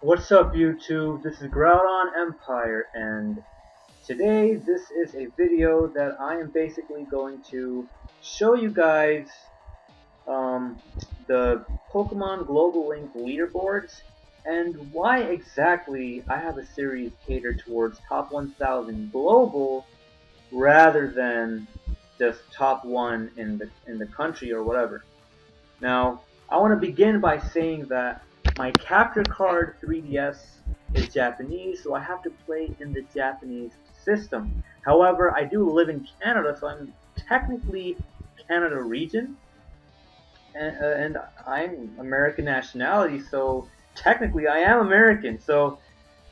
What's up YouTube? This is GroudonEmpire, and today this is a video that I am basically going to show you guys um, the Pokemon Global Link leaderboards and why exactly I have a series catered towards top 1000 global rather than just top 1 in the country or whatever. Now, I want to begin by saying that my capture card 3DS is Japanese, so I have to play in the Japanese system. However, I do live in Canada, so I'm technically Canada region, and I'm American nationality, so technically I am American. So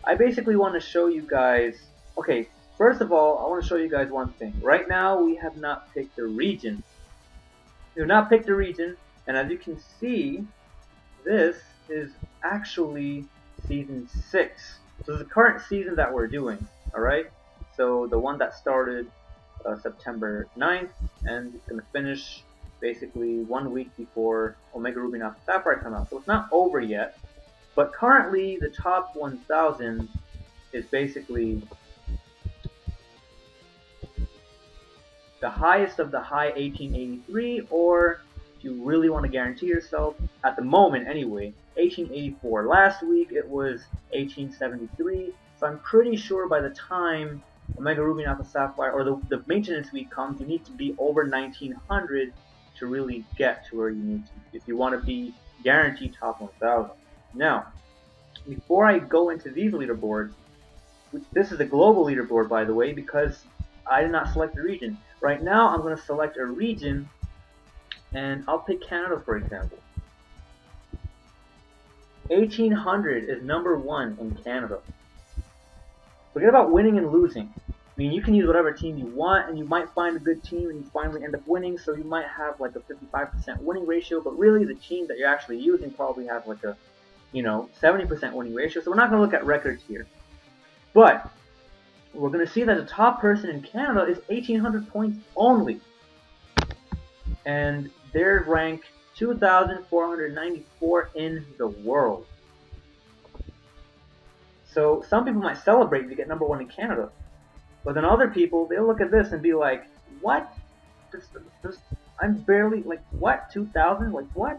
I basically want to show you guys. Okay, first of all, I want to show you guys one thing. Right now, we have not picked a region. We have not picked a region, and as you can see, this is actually season 6. So this is the current season that we're doing, alright? So the one that started September 9th, and it's going to finish basically 1 week before Omega Ruby and Alpha Sapphire come out. So it's not over yet, but currently the top 1000 is basically the highest of the high 1883, or if you really want to guarantee yourself, at the moment anyway, 1884. Last week it was 1873, so I'm pretty sure by the time Omega Ruby and Alpha Sapphire, or the maintenance week comes, you need to be over 1900 to really get to where you need to, if you want to be guaranteed top 1000. Now, before I go into these leaderboards, this is a global leaderboard by the way, because I did not select a region. Right now I'm going to select a region, and I'll pick Canada for example. 1800 is number 1 in Canada. Forget about winning and losing. I mean, you can use whatever team you want, and you might find a good team and you finally end up winning, so you might have like a 55% winning ratio, but really the team that you're actually using probably have like a, 70% winning ratio, so we're not going to look at records here. But we're going to see that the top person in Canada is 1800 points only. And they're ranked 2,494 in the world. So some people might celebrate to get number 1 in Canada. But then other people, they'll look at this and be like, what? I'm barely, like, what? 2,000? Like, what?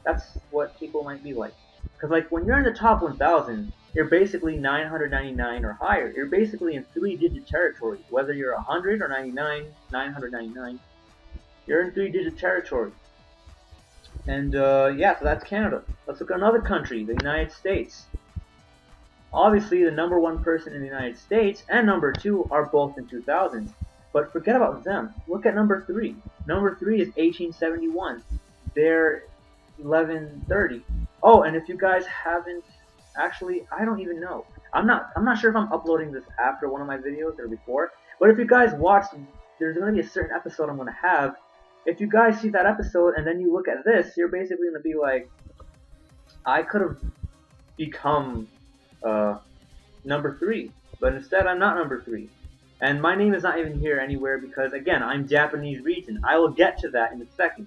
That's what people might be like. Because, like, when you're in the top 1,000, you're basically 999 or higher. You're basically in 3-digit territory. Whether you're 100 or 99, 999, you're in 3-digit territory. And yeah, so that's Canada. Let's look at another country, the United States. Obviously, the number 1 person in the United States and number 2 are both in 2000s. But forget about them. Look at number 3. Number 3 is 1871. They're 1130. Oh, and if you guys haven't, actually, I don't even know. I'm not sure if I'm uploading this after one of my videos or before. But if you guys watched, there's going to be a certain episode I'm going to have. If you guys see that episode and then you look at this, you're basically going to be like, I could have become number 3, but instead I'm not number 3. And my name is not even here anywhere because, again, I'm Japanese region. I will get to that in a second.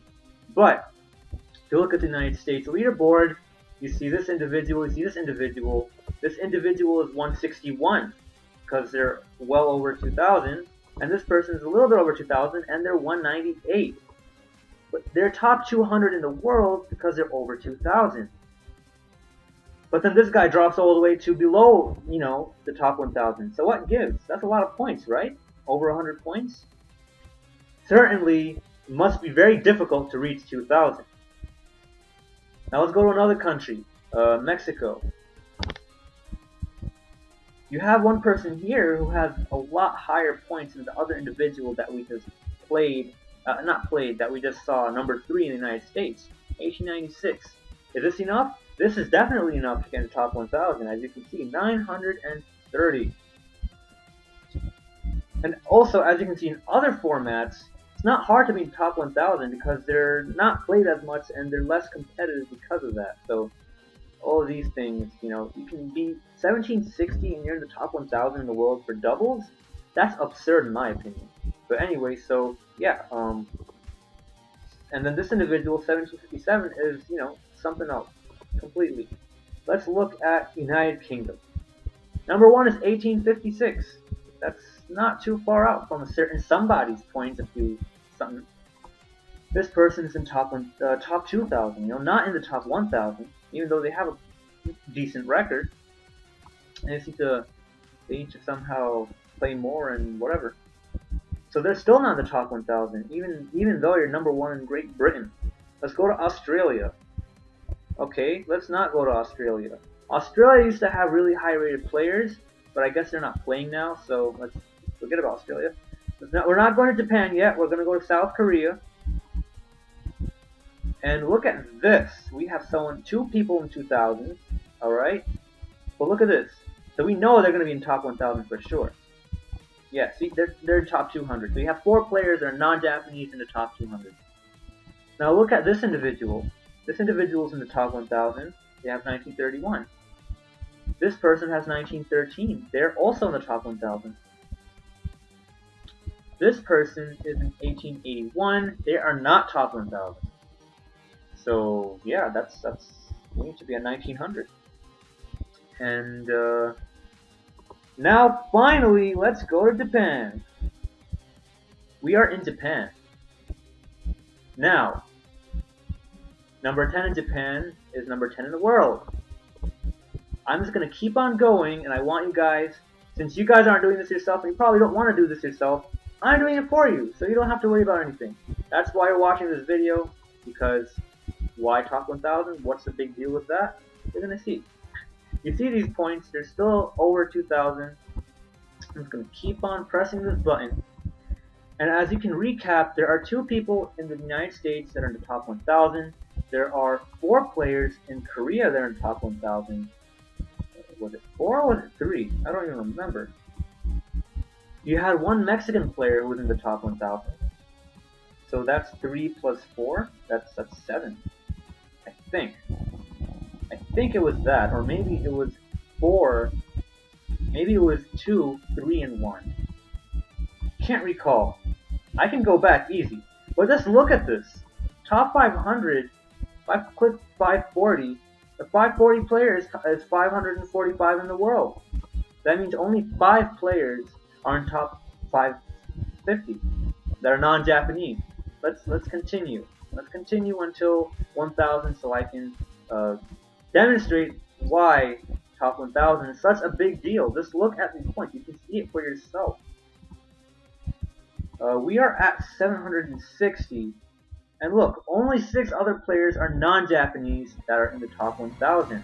But if you look at the United States leaderboard, you see this individual, you see this individual. This individual is 161 because they're well over 2,000. And this person is a little bit over 2,000 and they're 198. But they're top 200 in the world because they're over 2,000. But then this guy drops all the way to below, the top 1,000. So what gives? That's a lot of points, right? Over 100 points? Certainly, it must be very difficult to reach 2,000. Now let's go to another country, Mexico. You have one person here who has a lot higher points than the other individual that we just that we just saw, number 3 in the United States, 1896. Is this enough? This is definitely enough to get in the top 1,000, as you can see, 930. And also, as you can see in other formats, it's not hard to be in the top 1,000 because they're not played as much and they're less competitive because of that. So all of these things, you can be 1760 and you're in the top 1,000 in the world for doubles. That's absurd in my opinion. But anyway, so yeah, and then this individual, 1757, is, something else completely. let's look at United Kingdom. Number 1 is 1856. That's not too far out from a certain somebody's point of view. Something. This person's in top 2,000. Not in the top 1,000, even though they have a decent record. They need to somehow play more and whatever. So they're still not in the top 1,000, even though you're number 1 in Great Britain. Let's go to Australia. Okay, let's not go to Australia. Australia used to have really high-rated players, but I guess they're not playing now, so let's forget about Australia. We're not going to Japan yet. We're going to go to South Korea. And look at this. We have 2 people in 2,000. All right. But look at this. So we know they're going to be in top 1,000 for sure. Yeah, see, they're in top 200. So you have 4 players that are non-Japanese in the top 200. Now look at this individual. This individual's in the top 1,000. They have 1931. This person has 1913. They're also in the top 1,000. This person is in 1881. They are not top 1,000. So yeah, that's we need to be at 1900. And now finally, let's go to Japan. We are in Japan. Now, number 10 in Japan is number 10 in the world. I'm just going to keep on going, and I want you guys, since you guys aren't doing this yourself, and you probably don't want to do this yourself, I'm doing it for you, so you don't have to worry about anything. That's why you're watching this video, because why top 1,000? What's the big deal with that? You're going to see. You see these points, they're still over 2,000. I'm just going to keep on pressing this button. And as you can recap, there are 2 people in the United States that are in the top 1,000. There are 4 players in Korea that are in the top 1,000. Was it 4 or was it 3? I don't even remember. You had 1 Mexican player who was in the top 1,000. So that's 3 plus 4. That's 7. I think it was that, or maybe it was 4. Maybe it was 2, 3, and 1. Can't recall. I can go back easy. But just look at this. Top 500. If I click 540, the 540 players is 545 in the world. That means only 5 players are in top 550 that are non-Japanese. Let's continue. Let's continue until 1,000 so I can demonstrate why top 1,000 is such a big deal. Just look at these points. You can see it for yourself. We are at 760. And look, only 6 other players are non-Japanese that are in the top 1,000.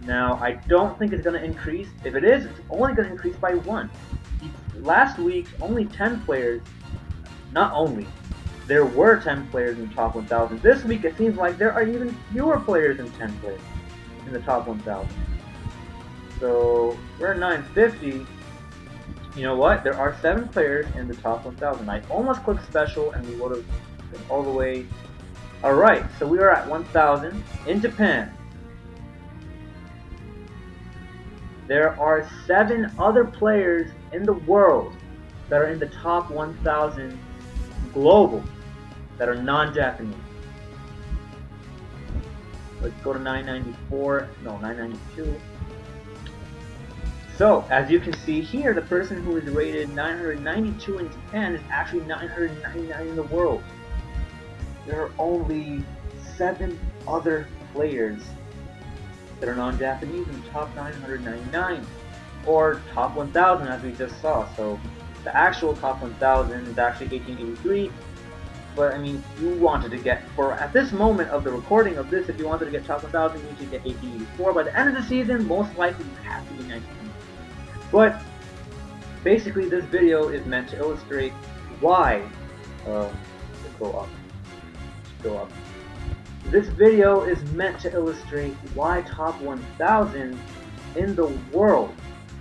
Now, I don't think it's going to increase. If it is, it's only going to increase by 1. Last week, only 10 players, not only, there were 10 players in the top 1,000. This week, it seems like there are even fewer players than 10 players in the top 1,000. So, we're at 950. You know what? There are 7 players in the top 1,000. I almost clicked special and we would have been all the way. Alright, so we are at 1,000 in Japan. There are 7 other players in the world that are in the top 1,000 global that are non-Japanese. Let's go to 994, no, 992. So, as you can see here, the person who is rated 992 in Japan is actually 999 in the world. There are only 7 other players that are non-Japanese in the top 999, or top 1,000 as we just saw. So, the actual top 1,000 is actually 1883. But I mean, you wanted to get, for at this moment of the recording of this, if you wanted to get top 1,000, you need to get 1884. By the end of the season, most likely you have to be 19. But basically, this video is meant to illustrate why. Let's go up. This video is meant to illustrate why top 1,000 in the world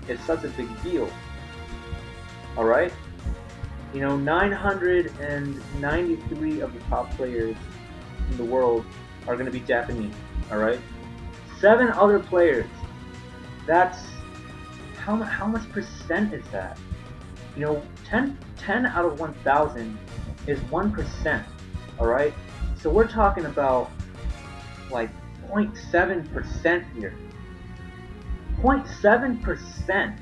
is such a big deal. All right. You know, 993 of the top players in the world are going to be Japanese. All right. 7 other players. That's how much percent is that? You know, 10 out of 1,000 is 1%. All right. So we're talking about like 0.7% here. 0.7%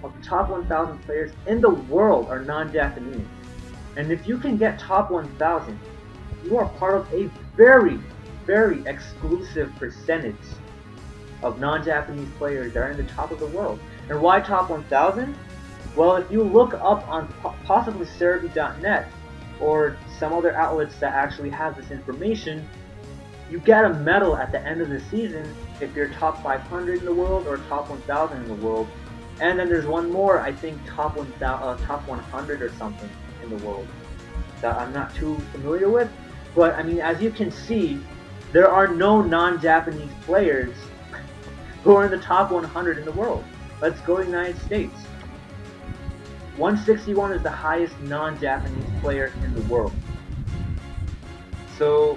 of the top 1,000 players in the world are non-Japanese. And if you can get top 1,000, you are part of a very, very exclusive percentage of non-Japanese players that are in the top of the world. And why top 1,000? Well, if you look up on possibly Cerebi.net or some other outlets that actually have this information, you get a medal at the end of the season if you're top 500 in the world or top 1,000 in the world. And then there's one more, I think top 100 or something in the world that I'm not too familiar with. But I mean, as you can see, there are no non-Japanese players who are in the top 100 in the world. Let's go to the United States. 161 is the highest non-Japanese player in the world. So,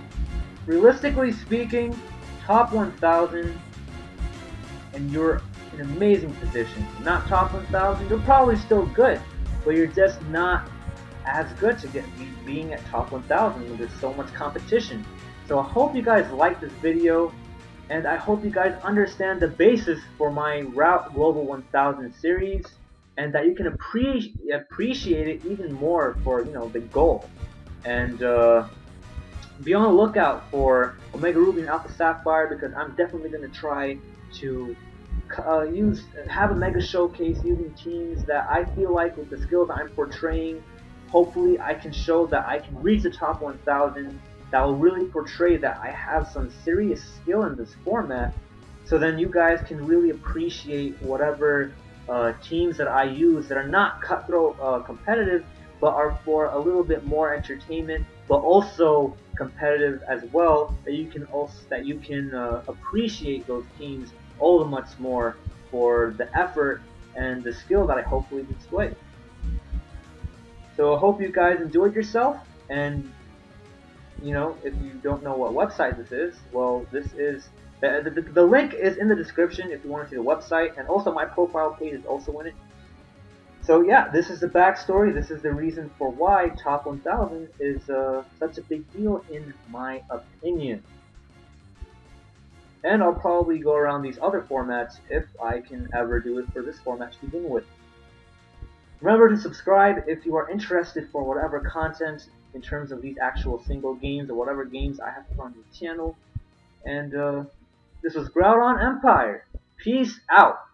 realistically speaking, top 1,000, and you're in an amazing position. Not top 1,000, you're probably still good, but you're just not as good to get being at top 1,000 when there's so much competition. So I hope you guys like this video, and I hope you guys understand the basis for my Route Global 1000 series, and that you can appreciate it even more for, you know, the goal. And be on the lookout for Omega Ruby and Alpha Sapphire, because I'm definitely going to try to have a mega showcase using teams that I feel like, with the skills I'm portraying, hopefully I can show that I can reach the top 1,000. That will really portray that I have some serious skill in this format, so then you guys can really appreciate whatever teams that I use that are not cutthroat competitive, but are for a little bit more entertainment, but also competitive as well. That you can appreciate those teams all the much more for the effort and the skill that I hopefully display. So I hope you guys enjoyed yourself, and you know, if you don't know what website this is, well, this is the link is in the description if you want to see the website, and also my profile page is also in it. So yeah, this is the backstory. This is the reason for why top 1,000 is such a big deal in my opinion. And I'll probably go around these other formats if I can ever do it for this format to begin with. Remember to subscribe if you are interested for whatever content in terms of these actual single games or whatever games I have put on the channel. And this was GroudonEmpire. Peace out.